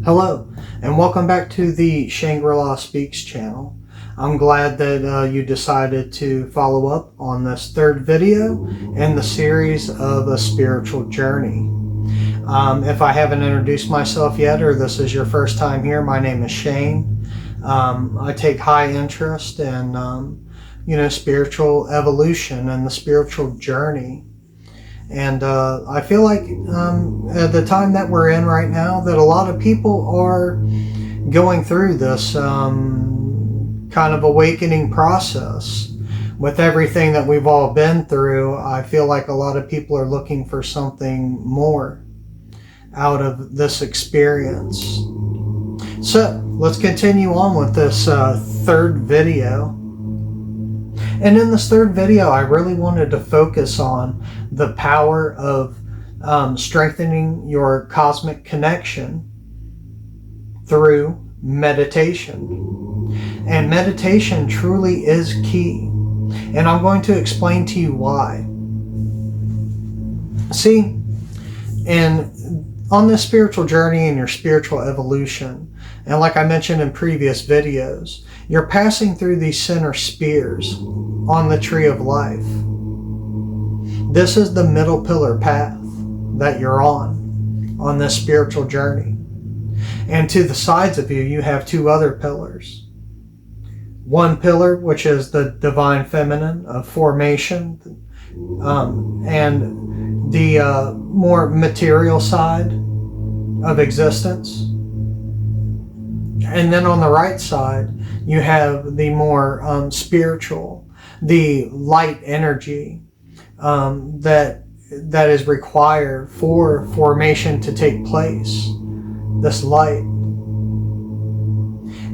Hello, and welcome back to the Shangri-La Speaks channel. I'm glad that you decided to follow up on this third video in the series of a spiritual journey. If I haven't introduced myself yet, or this is your first time here, my name is Shane. I take high interest in, spiritual evolution and the spiritual journey. And I feel like at the time that we're in right now, that a lot of people are going through this kind of awakening process. With everything that we've all been through, I feel like a lot of people are looking for something more out of this experience. So let's continue on with this third video. And in this third video, I really wanted to focus on the power of strengthening your cosmic connection through meditation. And meditation truly is key. And I'm going to explain to you why. See, on this spiritual journey and your spiritual evolution, and like I mentioned in previous videos, you're passing through these center spheres on the tree of life. This is the middle pillar path that you're on this spiritual journey. And to the sides of you, you have two other pillars. One pillar, which is the divine feminine of formation, and the more material side of existence. And then on the right side, you have the more spiritual, the light energy that is required for formation to take place, this light.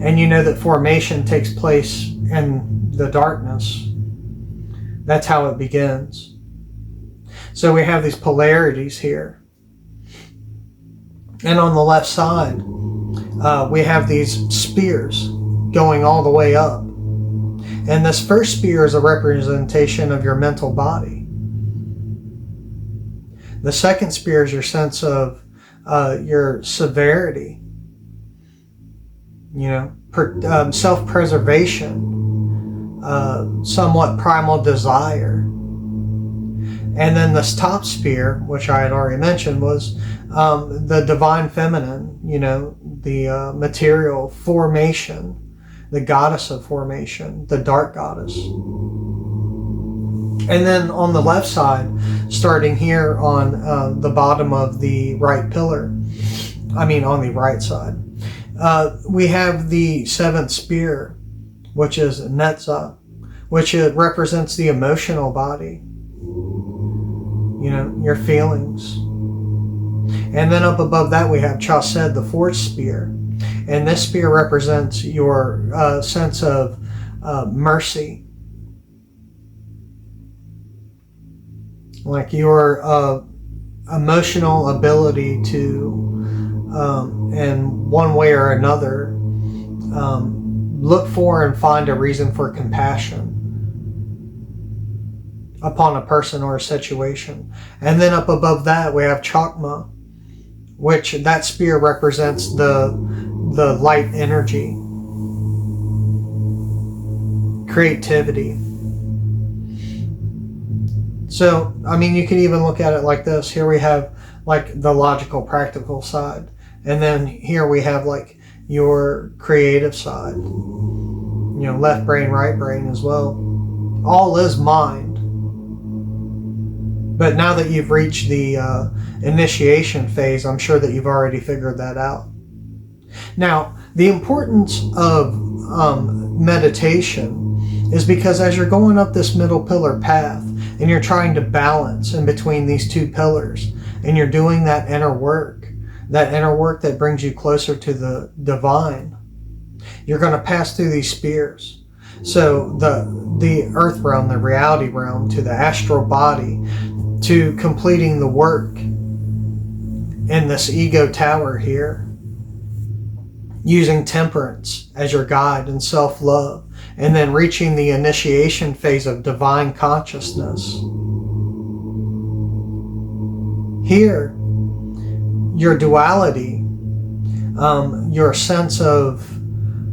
And you know that formation takes place in the darkness. That's how it begins. So we have these polarities here. And on the left side, we have these spears going all the way up. And this first spear is a representation of your mental body. The second spear is your sense of your severity, self-preservation, somewhat primal desire. And then this top spear, which I had already mentioned, was the divine feminine, the material formation, the goddess of formation, the dark goddess. And then on the left side, starting here on the bottom of the right pillar, on the right side, we have the seventh spear, which is Netza, which represents the emotional body, your feelings. And then up above that we have Chased, the fourth spear. And this spear represents your sense of mercy. Like your emotional ability to, in one way or another, look for and find a reason for compassion upon a person or a situation. And then up above that we have Chakma, which that spear represents the light energy, creativity. So, you can even look at it like this. Here we have like the logical, practical side. And then here we have like your creative side. Left brain, right brain as well. All is mind. But now that you've reached the initiation phase, I'm sure that you've already figured that out. Now, the importance of meditation is because as you're going up this middle pillar path and you're trying to balance in between these two pillars, and you're doing that inner work that brings you closer to the divine, you're going to pass through these spears. So the earth realm, the reality realm, to the astral body, to completing the work in this ego tower here, using temperance as your guide and self-love, and then reaching the initiation phase of divine consciousness. Here, your duality Your sense of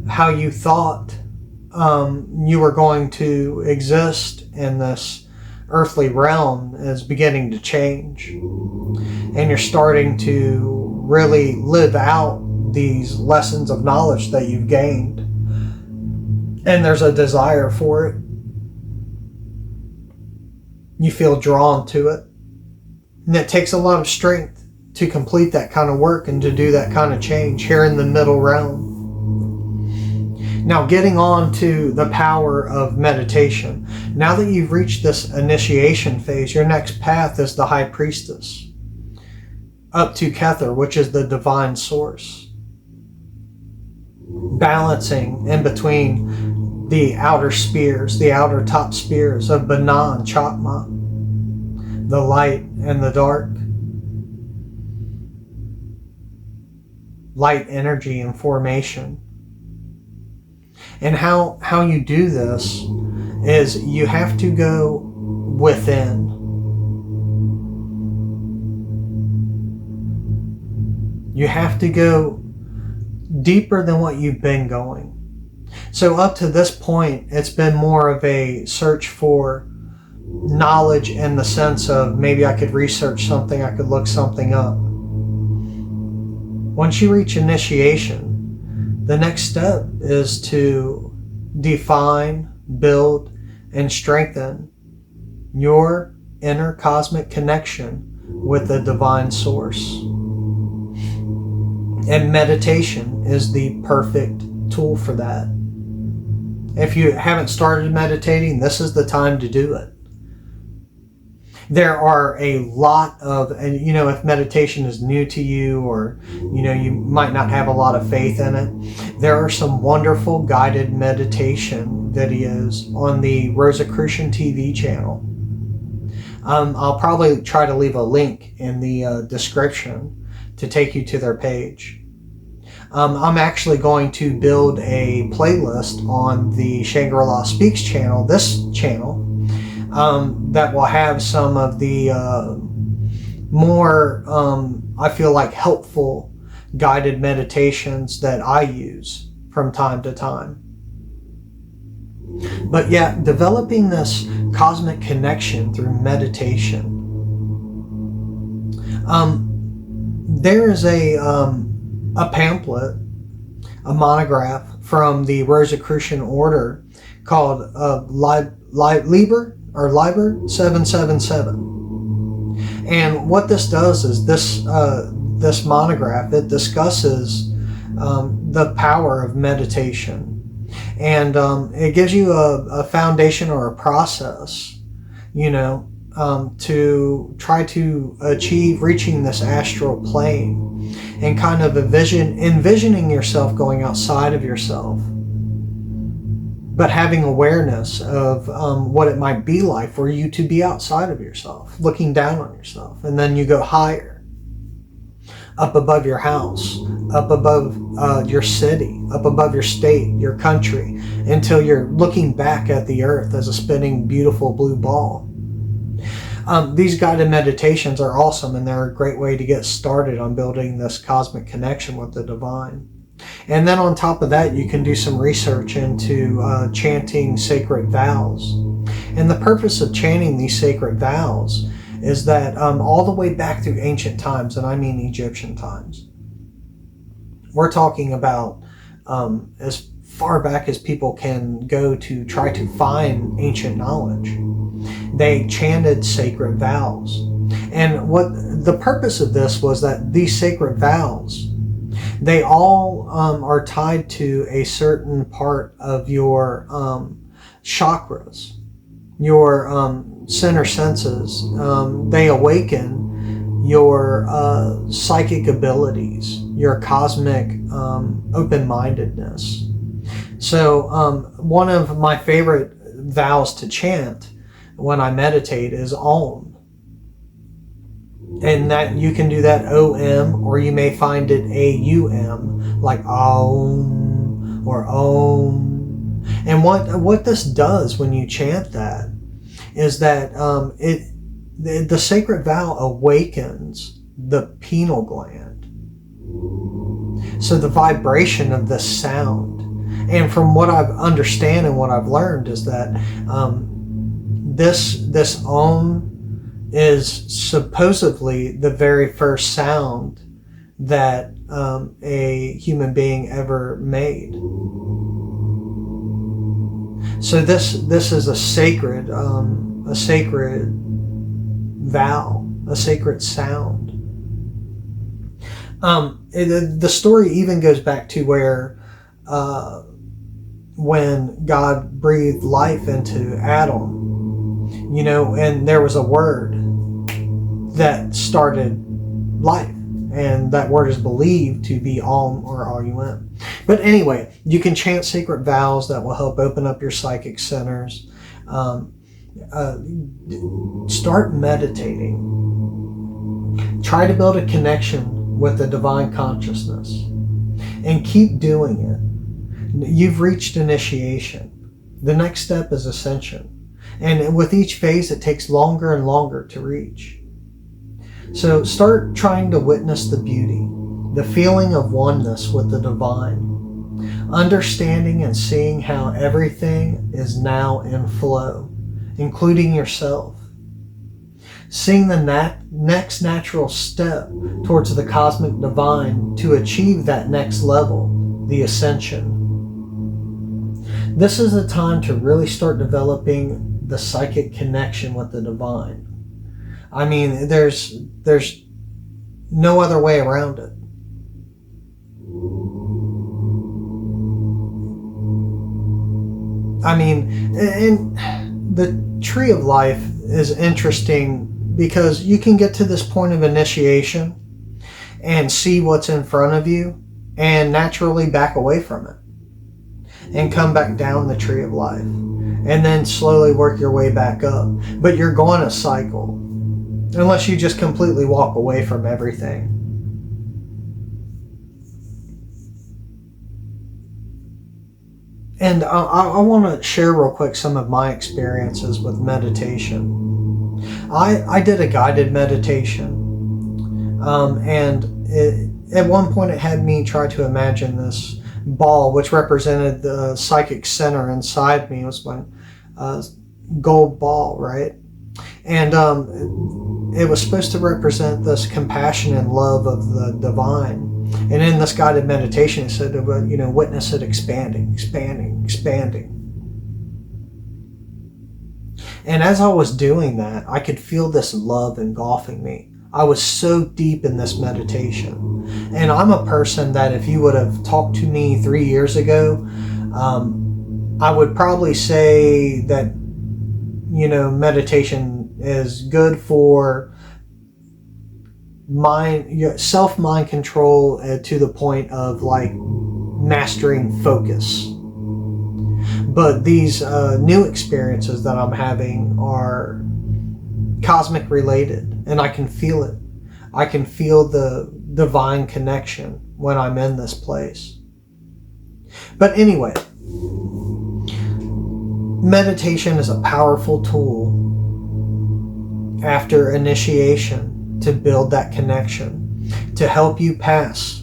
how you thought you were going to exist in this earthly realm is beginning to change. And you're starting to really live out these lessons of knowledge that you've gained. And there's a desire for it. You feel drawn to it. And it takes a lot of strength to complete that kind of work and to do that kind of change here in the middle realm. Now, getting on to the power of meditation. Now that you've reached this initiation phase, your next path is the High Priestess, up to Kether, which is the divine source. Balancing in between the outer spheres, the outer top spheres of Bana and Chakma, the light and the dark, light energy and formation. And how you do this is you have to go within. You have to go deeper than what you've been going. So up to this point, it's been more of a search for knowledge in the sense of maybe I could research something, I could look something up. Once you reach initiation, the next step is to define, build, and strengthen your inner cosmic connection with the divine source. And meditation is the perfect tool for that. If you haven't started meditating, this is the time to do it. There are a lot of, and if meditation is new to you, or you might not have a lot of faith in it, there are some wonderful guided meditation videos on the Rosicrucian TV channel. I'll probably try to leave a link in the description to take you to their page. I'm actually going to build a playlist on the Shangri-La Speaks channel, this channel, that will have some of the more, I feel like, helpful guided meditations that I use from time to time. But yeah, developing this cosmic connection through meditation. There is a pamphlet, a monograph from the Rosicrucian order called Liber 777. And what this does is this monograph, it discusses the power of meditation. And it gives you a foundation or a process, to try to achieve reaching this astral plane, and kind of envisioning yourself going outside of yourself, but having awareness of what it might be like for you to be outside of yourself, looking down on yourself. And then you go higher, up above your house, up above your city, up above your state, your country, until you're looking back at the earth as a spinning, beautiful blue ball. These guided meditations are awesome, and they're a great way to get started on building this cosmic connection with the divine. And then on top of that, you can do some research into chanting sacred vows. And the purpose of chanting these sacred vows is that all the way back through ancient times, and I mean Egyptian times, we're talking about as far back as people can go to try to find ancient knowledge. They chanted sacred vows. And what the purpose of this was that these sacred vows, they all are tied to a certain part of your chakras, your center senses. They awaken your psychic abilities, your cosmic open-mindedness. So one of my favorite vows to chant when I meditate is Om. And that you can do that O-M, or you may find it A-U-M, like Om or Om. And what this does when you chant that is that the sacred vow awakens the pineal gland. So the vibration of this sound, and from what I understand and what I've learned, is that this Om is supposedly the very first sound that a human being ever made. So this is a sacred vow, a sacred sound. The story even goes back to where when God breathed life into Adam, and there was a word that started life, and that word is believed to be Om or Aum. But anyway, you can chant sacred vows that will help open up your psychic centers. Start meditating. Try to build a connection with the divine consciousness, and keep doing it. You've reached initiation. The next step is ascension. And with each phase, it takes longer and longer to reach. So start trying to witness the beauty, the feeling of oneness with the divine, understanding and seeing how everything is now in flow, including yourself. Seeing the next natural step towards the cosmic divine to achieve that next level, the ascension. This is a time to really start developing the psychic connection with the divine. I mean, there's no other way around it. I mean, and the tree of life is interesting because you can get to this point of initiation and see what's in front of you and naturally back away from it and come back down the tree of life and then slowly work your way back up. But you're going to cycle unless you just completely walk away from everything. And I want to share real quick some of my experiences with meditation. I did a guided meditation, and at one point it had me try to imagine this ball, which represented the psychic center inside me. It was my gold ball, right? And it was supposed to represent this compassion and love of the divine. And in this guided meditation, it said, witness it expanding, expanding, expanding. And as I was doing that, I could feel this love engulfing me. I was so deep in this meditation. And I'm a person that if you would have talked to me 3 years ago, I would probably say that, meditation is good for self-mind control to the point of like mastering focus. But these new experiences that I'm having are cosmic related, and I can feel it. I can feel the divine connection when I'm in this place. But anyway, meditation is a powerful tool after initiation to build that connection, to help you pass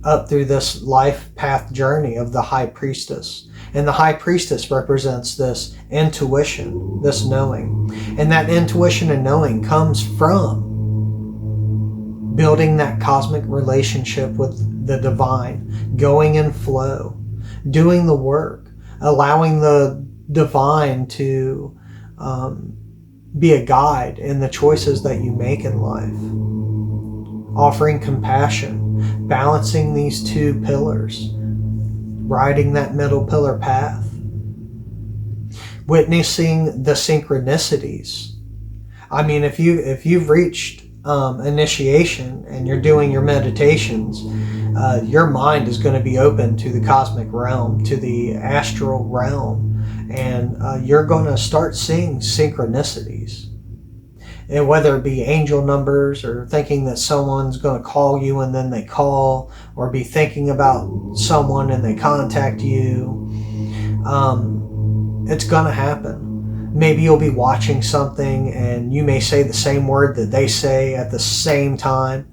up through this life path journey of the High Priestess. And the High Priestess represents this intuition, this knowing. And that intuition and knowing comes from building that cosmic relationship with the divine, going in flow, doing the work, allowing the divine to be a guide in the choices that you make in life, offering compassion, balancing these two pillars, riding that middle pillar path, witnessing the synchronicities. I mean, if you've reached initiation and you're doing your meditations, your mind is going to be open to the cosmic realm, to the astral realm, and you're going to start seeing synchronicities. And whether it be angel numbers, or thinking that someone's going to call you and then they call, or be thinking about someone and they contact you, it's going to happen. Maybe you'll be watching something and you may say the same word that they say at the same time,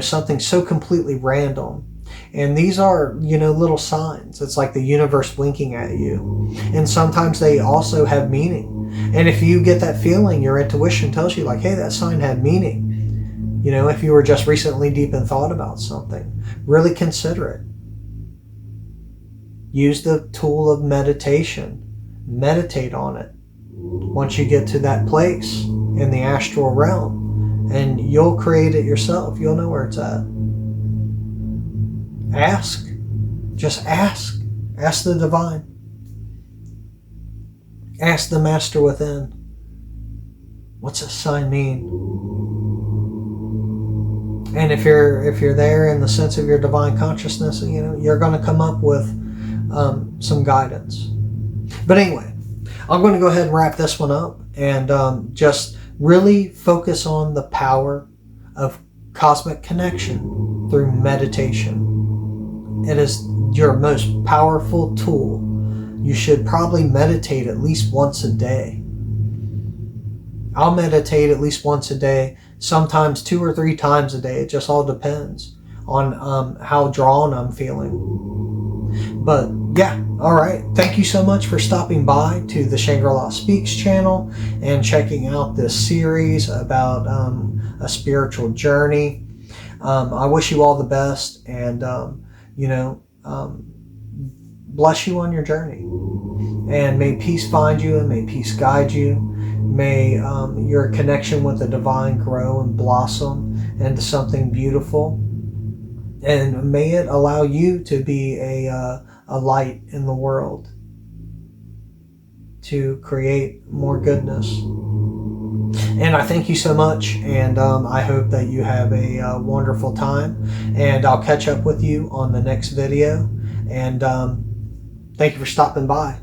something so completely random. And these are, little signs. It's like the universe winking at you. And sometimes they also have meaning. And if you get that feeling, your intuition tells you like, hey, that sign had meaning. If you were just recently deep in thought about something, really consider it. Use the tool of meditation. Meditate on it. Once you get to that place in the astral realm, and you'll create it yourself. You'll know where it's at. Ask. Just ask. Ask the divine. Ask the master within. What's this sign mean? And if you're there in the sense of your divine consciousness, you're going to come up with some guidance. But anyway, I'm going to go ahead and wrap this one up and just really focus on the power of cosmic connection through meditation. It is your most powerful tool. You should probably meditate at least once a day. I'll meditate at least once a day, sometimes 2 or 3 times a day. It just all depends on how drawn I'm feeling. But yeah, all right. Thank you so much for stopping by to the Shangri-La Speaks channel and checking out this series about a spiritual journey. I wish you all the best, and bless you on your journey. And may peace find you, and may peace guide you. May your connection with the divine grow and blossom into something beautiful. And may it allow you to be a light in the world, to create more goodness. And I thank you so much, and I hope that you have a wonderful time, and I'll catch up with you on the next video. And thank you for stopping by.